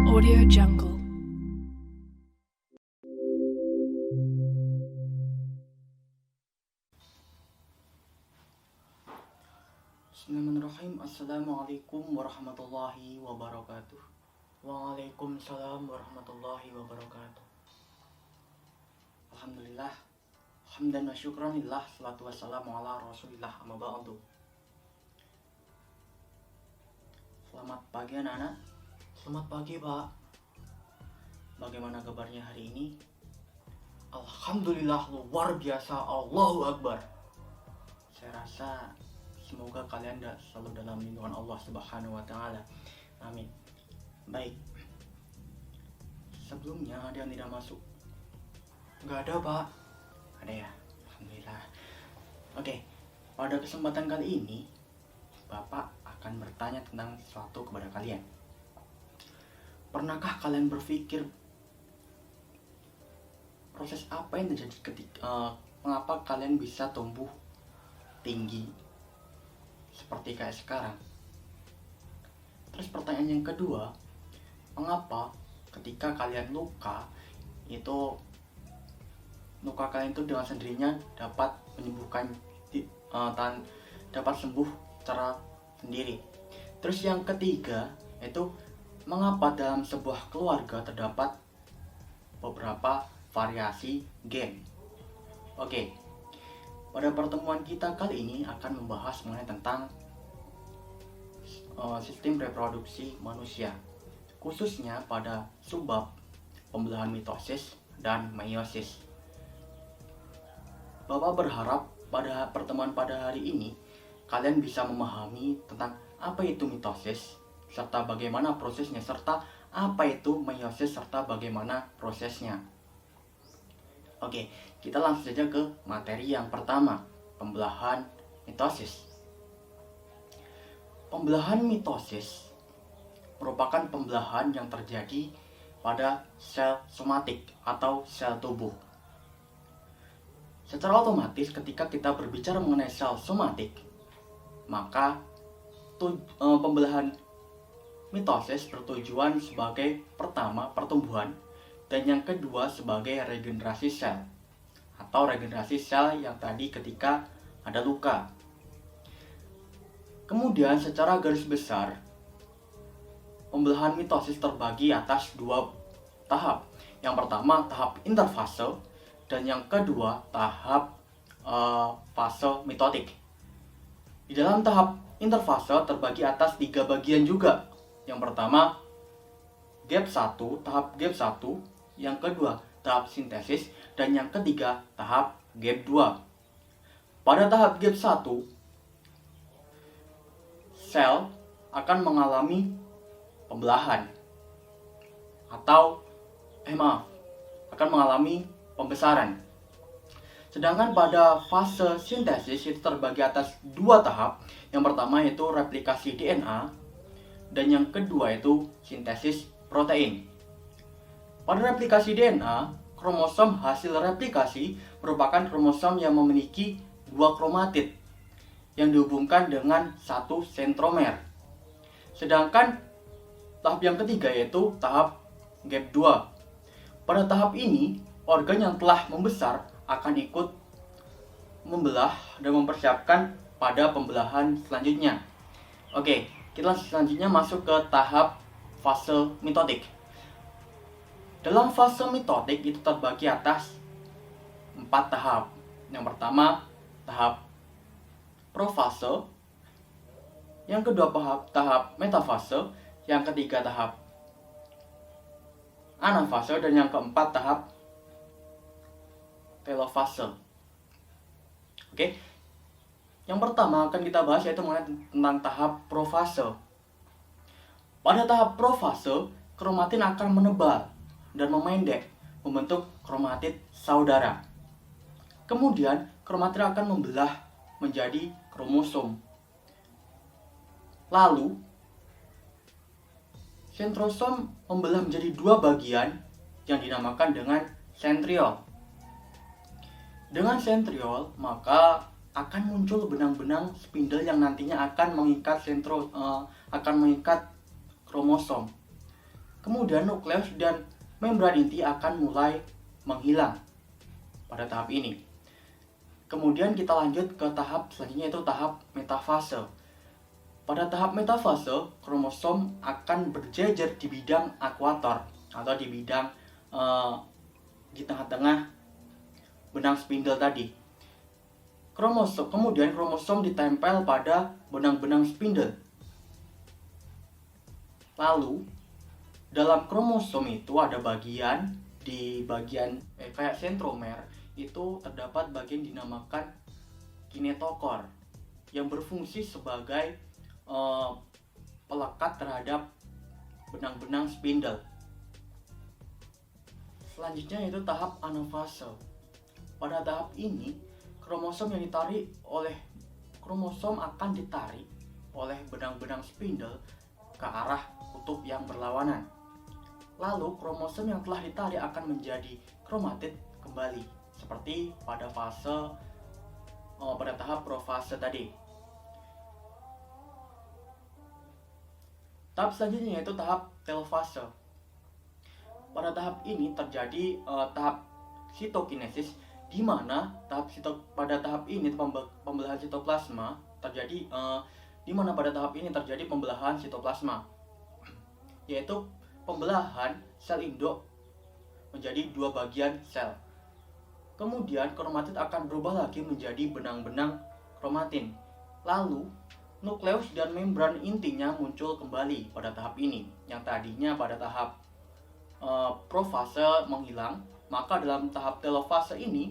Audio Jungle. Bismillahirrahmanirrahim. Assalamualaikum warahmatullahi wabarakatuh. Waalaikumsalam warahmatullahi wabarakatuh. Alhamdulillah, hamdan wa syukranillah, salatu wassalamu ala rasulillah, amma ba'du. Selamat pagi anak-anak. Selamat pagi Pak. Bagaimana kabarnya hari ini? Alhamdulillah, luar biasa, Allahu Akbar. Saya rasa semoga kalian selalu dalam lindungan Allah Subhanahu wa Ta'ala. Amin. Baik. Sebelumnya ada yang tidak masuk? Nggak ada Pak? Ada ya? Alhamdulillah. Oke. Pada kesempatan kali ini Bapak akan bertanya tentang sesuatu kepada kalian. Pernahkah kalian berpikir proses apa yang terjadi ketika mengapa kalian bisa tumbuh tinggi seperti kayak sekarang? Terus pertanyaan yang kedua, mengapa ketika kalian luka kalian itu dengan sendirinya dapat menyembuhkan dapat sembuh secara sendiri? Terus yang ketiga itu, mengapa dalam sebuah keluarga terdapat beberapa variasi gen? Oke. Pada pertemuan kita kali ini akan membahas mengenai tentang sistem reproduksi manusia, khususnya pada subbab pembelahan mitosis dan meiosis. Bapak berharap pada pertemuan pada hari ini kalian bisa memahami tentang apa itu mitosis, serta bagaimana prosesnya, serta apa itu meiosis, serta bagaimana prosesnya. Oke, kita langsung saja ke materi yang pertama, pembelahan mitosis. Pembelahan mitosis merupakan pembelahan yang terjadi pada sel somatik atau sel tubuh. Secara otomatis ketika kita berbicara mengenai sel somatik, maka pembelahan mitosis bertujuan sebagai pertama pertumbuhan, dan yang kedua sebagai regenerasi sel atau regenerasi sel yang tadi ketika ada luka. Kemudian secara garis besar pembelahan mitosis terbagi atas dua tahap. Yang pertama tahap interfase dan yang kedua tahap fase mitotik. Di dalam tahap interfase terbagi atas 3 bagian juga. Yang pertama gap 1, tahap gap 1, yang kedua tahap sintesis, dan yang ketiga tahap gap 2. Pada tahap gap 1, sel akan mengalami pembelahan akan mengalami pembesaran. Sedangkan pada fase sintesis itu terbagi atas 2 tahap. Yang pertama yaitu replikasi DNA dan yang kedua itu sintesis protein. Pada replikasi DNA, kromosom hasil replikasi merupakan kromosom yang memiliki 2 kromatid yang dihubungkan dengan 1 sentromer. Sedangkan tahap yang ketiga yaitu tahap gap 2. Pada tahap ini, organ yang telah membesar akan ikut membelah dan mempersiapkan pada pembelahan selanjutnya. Oke, kita selanjutnya masuk ke tahap fase mitotik. Dalam fase mitotik itu terbagi atas 4 tahap. Yang pertama tahap profase, yang kedua tahap metafase, yang ketiga tahap anafase, dan yang keempat tahap telofase. Oke. Yang pertama akan kita bahas yaitu mengenai tentang tahap profase. Pada tahap profase, kromatin akan menebal dan memendek membentuk kromatid saudara. Kemudian kromatin akan membelah menjadi kromosom. Lalu sentrosom membelah menjadi 2 bagian yang dinamakan dengan sentriol. Dengan sentriol, maka akan muncul benang-benang spindle yang nantinya akan mengikat kromosom. Kemudian nukleus dan membran inti akan mulai menghilang pada tahap ini. Kemudian kita lanjut ke tahap selanjutnya, yaitu tahap metafase. Pada tahap metafase, kromosom akan berjejer di bidang ekuator atau di bidang di tengah-tengah benang spindle tadi. Kemudian kromosom ditempel pada benang-benang spindle. Lalu dalam kromosom itu ada di bagian kayak sentromer itu terdapat bagian dinamakan kinetokor yang berfungsi sebagai pelekat terhadap benang-benang spindle. Selanjutnya yaitu tahap anafase. Pada tahap ini kromosom akan ditarik oleh benang-benang spindle ke arah kutub yang berlawanan. Lalu kromosom yang telah ditarik akan menjadi kromatid kembali, seperti pada tahap profase tadi. Tahap selanjutnya yaitu tahap telofase. Pada tahap ini terjadi tahap sitokinesis, di mana pada tahap ini pembelahan sitoplasma terjadi pembelahan sitoplasma, yaitu pembelahan sel induk menjadi dua bagian sel. Kemudian kromatid akan berubah lagi menjadi benang-benang kromatin. Lalu nukleus dan membran intinya muncul kembali pada tahap ini, yang tadinya pada tahap profase menghilang. Maka dalam tahap telofase ini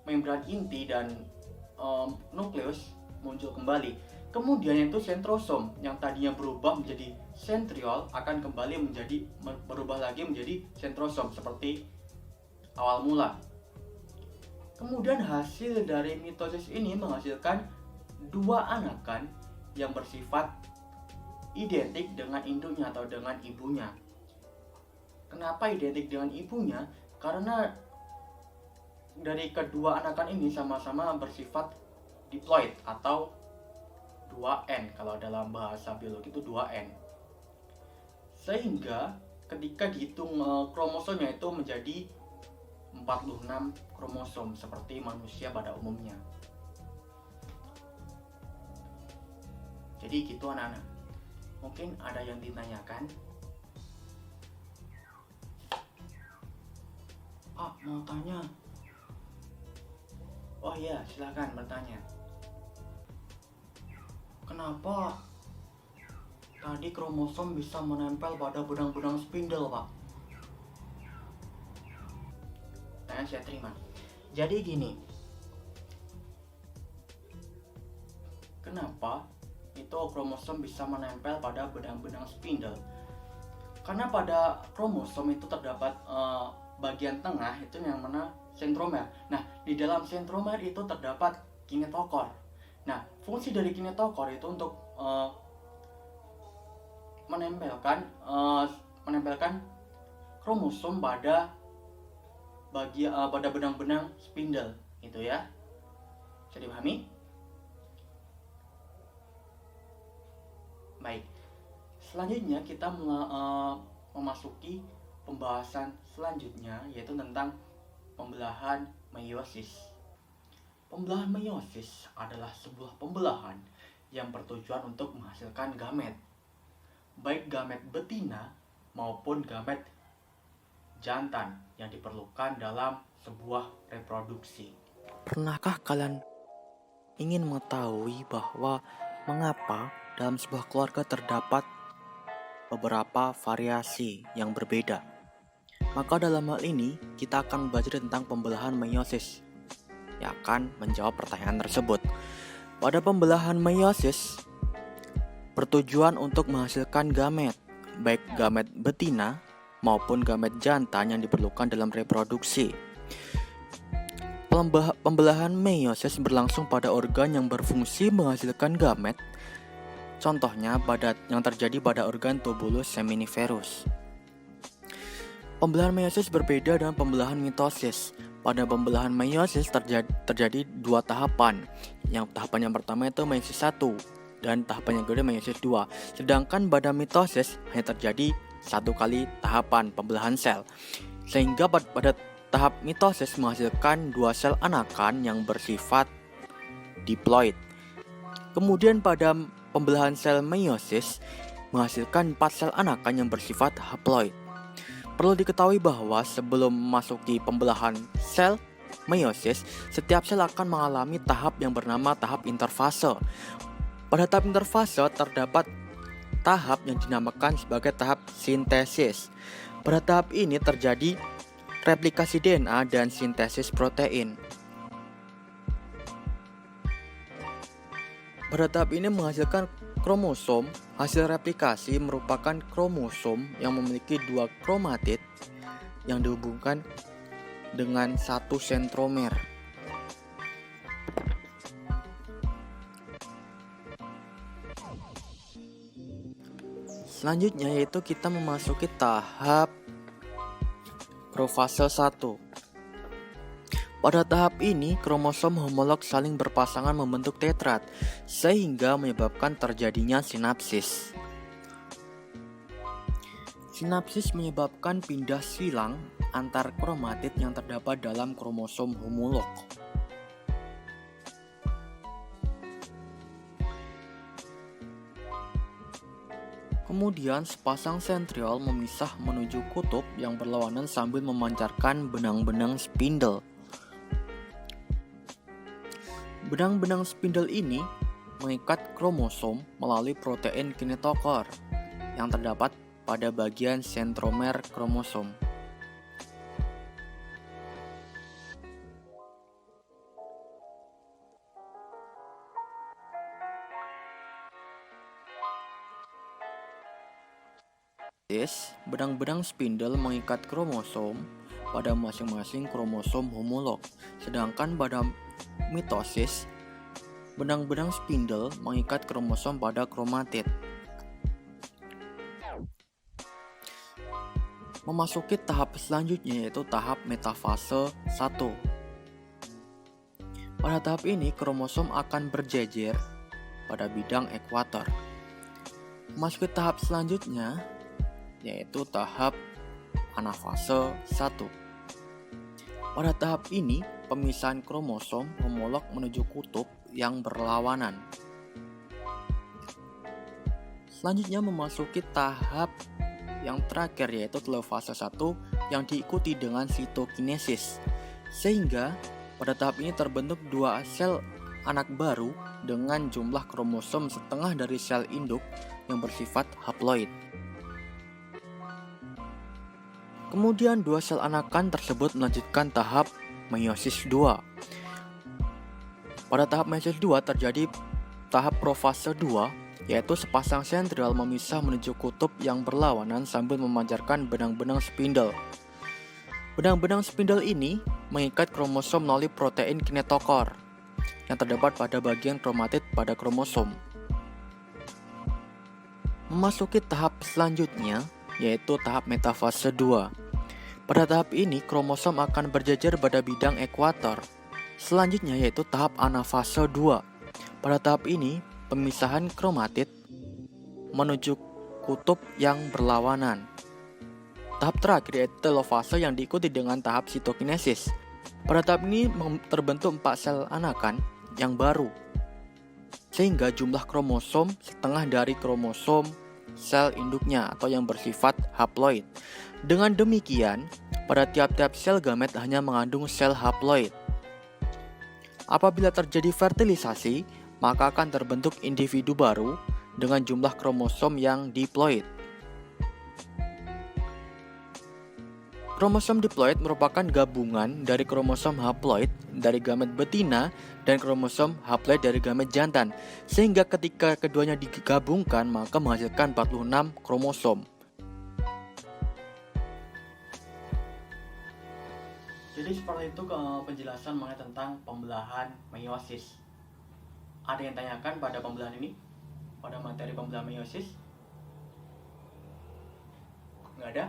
membran inti dan nukleus muncul kembali. Kemudian itu sentrosom yang tadinya berubah menjadi sentriol akan kembali berubah lagi menjadi sentrosom seperti awal mula. Kemudian hasil dari mitosis ini menghasilkan dua anakan yang bersifat identik dengan induknya atau dengan ibunya. Kenapa identik dengan ibunya? Karena dari kedua anakan ini sama-sama bersifat diploid atau 2N, kalau dalam bahasa biologi itu 2N. Sehingga ketika dihitung kromosomnya itu menjadi 46 kromosom seperti manusia pada umumnya. Jadi gitu anak-anak. Mungkin ada yang ditanyakan? Mau tanya. Oh iya, silakan bertanya. Kenapa tadi kromosom bisa menempel pada benang-benang spindle, Pak? Tanya saya terima. Jadi gini. Kenapa itu kromosom bisa menempel pada benang-benang spindle? Karena pada kromosom itu terdapat bagian tengah itu yang mana sentromer. Nah, di dalam sentromer itu terdapat kinetokor. Nah, fungsi dari kinetokor itu untuk menempelkan kromosom pada benang-benang spindle itu ya. Bisa dipahami? Baik. Selanjutnya kita memasuki pembahasan selanjutnya, yaitu tentang pembelahan meiosis. Pembelahan meiosis adalah sebuah pembelahan yang bertujuan untuk menghasilkan gamet, baik gamet betina maupun gamet jantan yang diperlukan dalam sebuah reproduksi. Pernahkah kalian ingin mengetahui bahwa mengapa dalam sebuah keluarga terdapat beberapa variasi yang berbeda? Maka dalam hal ini kita akan belajar tentang pembelahan meiosis yang akan menjawab pertanyaan tersebut. Pada pembelahan meiosis bertujuan untuk menghasilkan gamet, baik gamet betina maupun gamet jantan yang diperlukan dalam reproduksi. Pembelahan meiosis berlangsung pada organ yang berfungsi menghasilkan gamet. Contohnya yang terjadi pada organ tubulus seminiferus. Pembelahan meiosis berbeda dengan pembelahan mitosis. pada pembelahan meiosis terjadi dua tahapan. Tahapan yang pertama itu meiosis 1 dan tahapan yang kedua meiosis 2. Sedangkan pada mitosis hanya terjadi satu kali tahapan pembelahan sel. Sehingga pada tahap mitosis menghasilkan dua sel anakan yang bersifat diploid. Kemudian pada pembelahan sel meiosis menghasilkan 4 sel anakan yang bersifat haploid. Perlu diketahui bahwa sebelum memasuki pembelahan sel meiosis, setiap sel akan mengalami tahap yang bernama tahap interfase. Pada tahap interfase terdapat tahap yang dinamakan sebagai tahap sintesis. Pada tahap ini terjadi replikasi DNA dan sintesis protein. Pada tahap ini menghasilkan kromosom. Hasil replikasi merupakan kromosom yang memiliki 2 kromatid yang dihubungkan dengan 1 sentromer. Selanjutnya yaitu kita memasuki tahap profase 1. Pada tahap ini, kromosom homolog saling berpasangan membentuk tetrad, sehingga menyebabkan terjadinya sinapsis. Sinapsis menyebabkan pindah silang antar kromatid yang terdapat dalam kromosom homolog. Kemudian sepasang sentriol memisah menuju kutub yang berlawanan sambil memancarkan benang-benang spindle. Benang-benang spindle ini mengikat kromosom melalui protein kinetokor yang terdapat pada bagian sentromer kromosom. Benang-benang spindle mengikat kromosom pada masing-masing kromosom homolog, sedangkan pada mitosis, benang-benang spindle mengikat kromosom pada kromatid. Memasuki tahap selanjutnya yaitu tahap metafase 1. Pada tahap ini kromosom akan berjejer pada bidang ekuator. Memasuki tahap selanjutnya yaitu tahap anafase 1. Pada tahap ini, pemisahan kromosom homolog menuju kutub yang berlawanan. Selanjutnya memasuki tahap yang terakhir yaitu telofase 1 yang diikuti dengan sitokinesis. Sehingga pada tahap ini terbentuk 2 sel anak baru dengan jumlah kromosom setengah dari sel induk yang bersifat haploid. Kemudian 2 sel anakan tersebut melanjutkan tahap meiosis 2. Pada tahap meiosis 2 terjadi tahap profase 2, yaitu sepasang sentriol memisah menuju kutub yang berlawanan sambil memancarkan benang-benang spindle. Benang-benang spindle ini mengikat kromosom melalui protein kinetokor yang terdapat pada bagian kromatid pada kromosom. Memasuki tahap selanjutnya yaitu tahap metafase 2. Pada tahap ini, kromosom akan berjejer pada bidang ekuator. Selanjutnya yaitu tahap anafase 2. Pada tahap ini, pemisahan kromatid menuju kutub yang berlawanan. Tahap terakhir yaitu telofase yang diikuti dengan tahap sitokinesis. Pada tahap ini terbentuk 4 sel anakan yang baru, sehingga jumlah kromosom setengah dari kromosom sel induknya atau yang bersifat haploid. Dengan demikian, pada tiap-tiap sel gamet hanya mengandung sel haploid. Apabila terjadi fertilisasi, maka akan terbentuk individu baru dengan jumlah kromosom yang diploid. Kromosom diploid merupakan gabungan dari kromosom haploid dari gamet betina dan kromosom haploid dari gamet jantan, sehingga ketika keduanya digabungkan maka menghasilkan 46 kromosom. Jadi seperti itu penjelasan mengenai tentang pembelahan meiosis. Ada yang tanyakan pada pembelahan ini? Pada materi pembelahan meiosis? Nggak ada?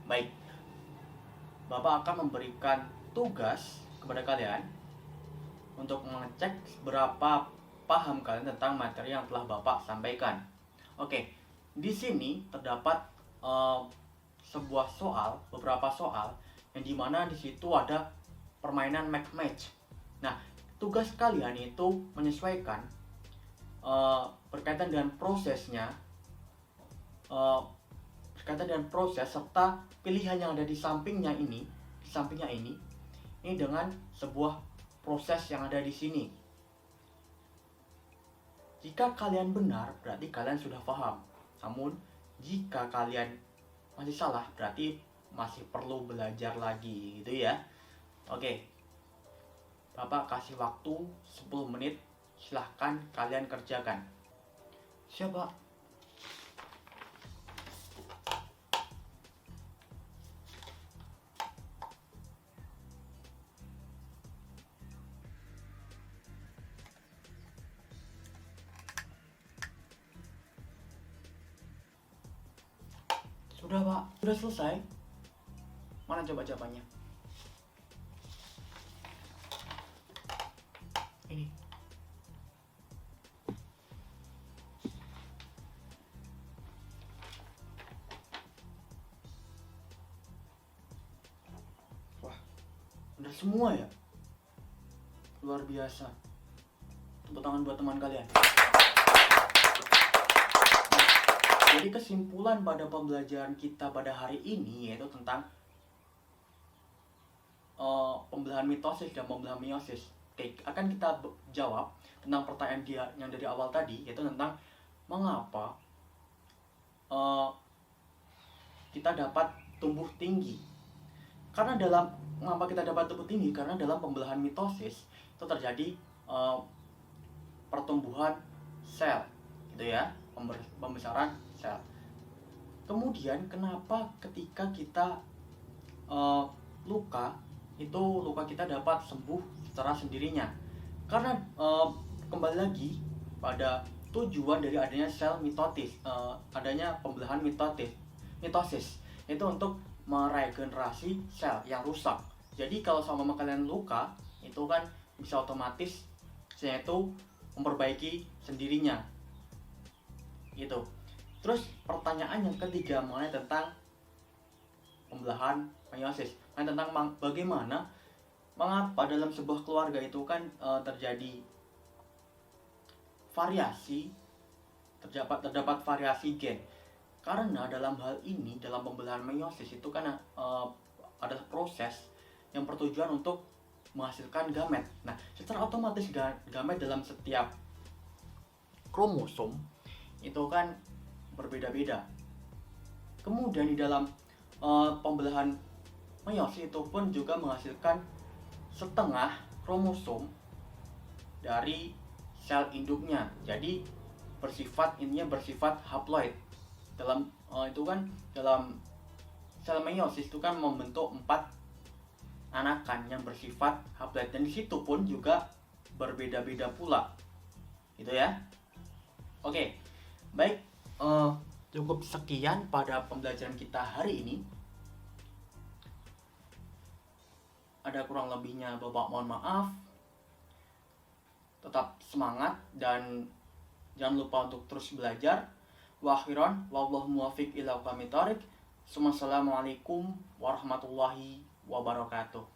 Baik. Bapak akan memberikan tugas kepada kalian untuk mengecek berapa paham kalian tentang materi yang telah Bapak sampaikan. Oke, di sini terdapat beberapa soal yang dimana di situ ada permainan match. Nah, tugas kalian itu menyesuaikan berkaitan dengan prosesnya, serta pilihan yang ada di sampingnya ini dengan sebuah proses yang ada di sini. Jika kalian benar, berarti kalian sudah paham. Namun, jika kalian masih salah, berarti masih perlu belajar lagi, gitu ya. Oke. Bapak kasih waktu 10 menit. Silahkan kalian kerjakan. Siapa? Sudah Pak, sudah selesai. Mana coba jawabannya? Ini. Wah, udah semua ya? Luar biasa. Tepuk tangan buat teman kalian. Jadi kesimpulan pada pembelajaran kita pada hari ini yaitu tentang pembelahan mitosis dan pembelahan meiosis. Oke, akan kita jawab tentang pertanyaan dia yang dari awal tadi, yaitu tentang mengapa kita dapat tumbuh tinggi. Mengapa kita dapat tumbuh tinggi? Karena dalam pembelahan mitosis itu terjadi pertumbuhan sel, gitu ya, pembesaran sel. Kemudian kenapa ketika kita luka kita dapat sembuh secara sendirinya? Karena kembali lagi pada tujuan dari adanya sel mitosis, adanya pembelahan mitosis itu untuk meregenerasi sel yang rusak. Jadi kalau sama kalian luka itu kan bisa otomatis selnya itu memperbaiki sendirinya gitu. Terus pertanyaan yang ketiga mengenai tentang pembelahan meiosis, tentang bagaimana mengapa dalam sebuah keluarga itu kan terjadi terdapat variasi gen. Karena dalam hal ini, dalam pembelahan meiosis itu kan adalah proses yang bertujuan untuk menghasilkan gamet. Nah, secara otomatis gamet dalam setiap kromosom itu kan berbeda-beda. Kemudian di dalam pembelahan meiosis itu pun juga menghasilkan setengah kromosom dari sel induknya. Jadi bersifat haploid. Dalam sel meiosis itu kan membentuk 4 anakan yang bersifat haploid, dan di situ pun juga berbeda-beda pula. Gitu ya. Oke. Baik, cukup sekian pada pembelajaran kita hari ini. Ada kurang lebihnya Bapak mohon maaf. Tetap semangat dan jangan lupa untuk terus belajar. Wa akhiran wallahu muwaffiq ila aqwamit thoriq. Assalamualaikum warahmatullahi wabarakatuh.